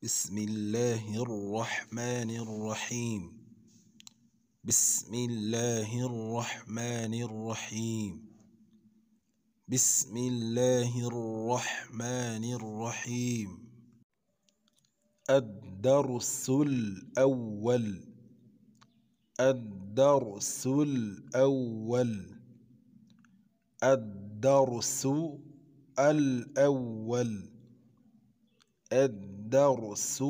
بسم الله الرحمن الرحيم. بسم الله الرحمن الرحيم. بسم الله الرحمن الرحيم. الدرس الأول. الدرس الأول. الدرس الأول. الدرس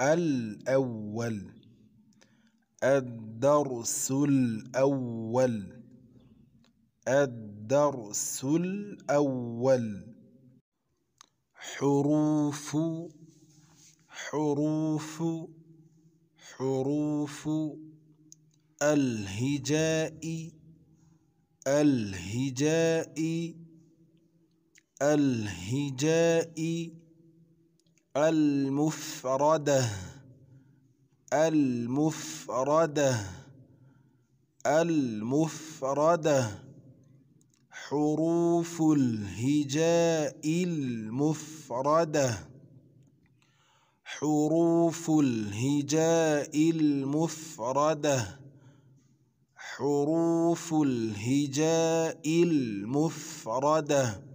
الأول. الدرس الأول. الدرس الأول. حروف حروف حروف الهجاء الهجاء الهجاء المفردة المفردة المفردة حروف الهجاء المفردة حروف الهجاء المفردة حروف الهجاء المفردة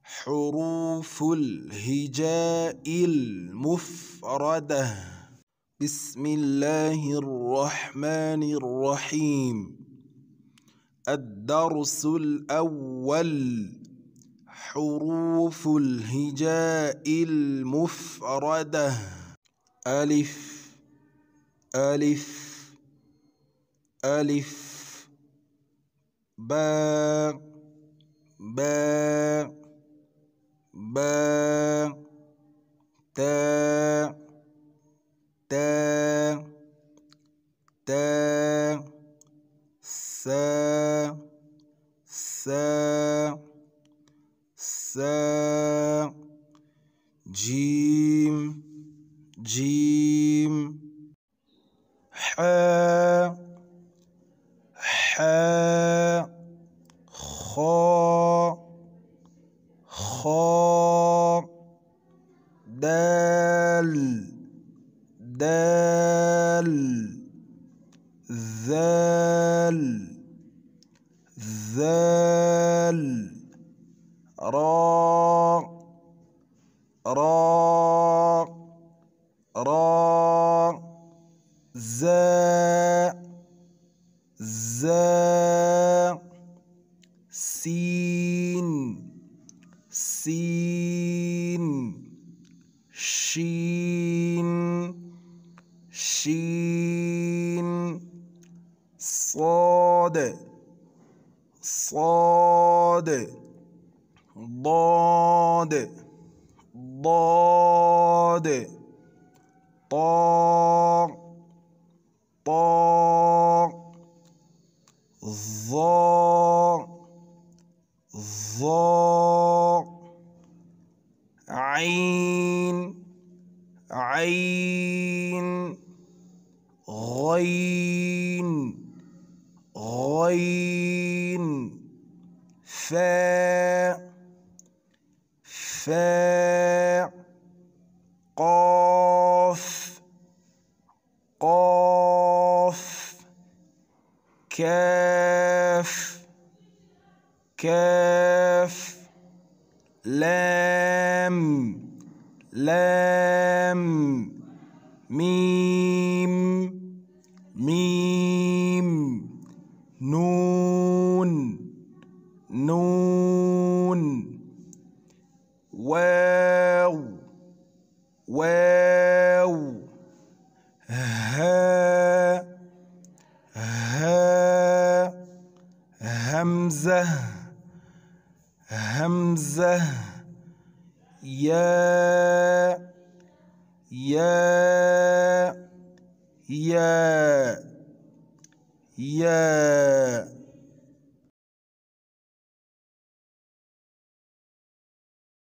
حروف الهجاء المفردة. بسم الله الرحمن الرحيم. الدرس الأول. حروف الهجاء المفردة. ألف ألف ألف باء باء باء تاء تاء تاء ساء ساء ساء جيم جيم حاء حاء خاء خاء دال دال ذال ذال راء راء راء زاء زاء سين سين شين شين صاد صاد ضاد ضاد طاء طاء ظاء ظاء عين عين غين غين فاء فاء قاف قاف كاف كاف لام لام ميم ميم نون نون واو واو ها ها همزة همزة يا يا يا يا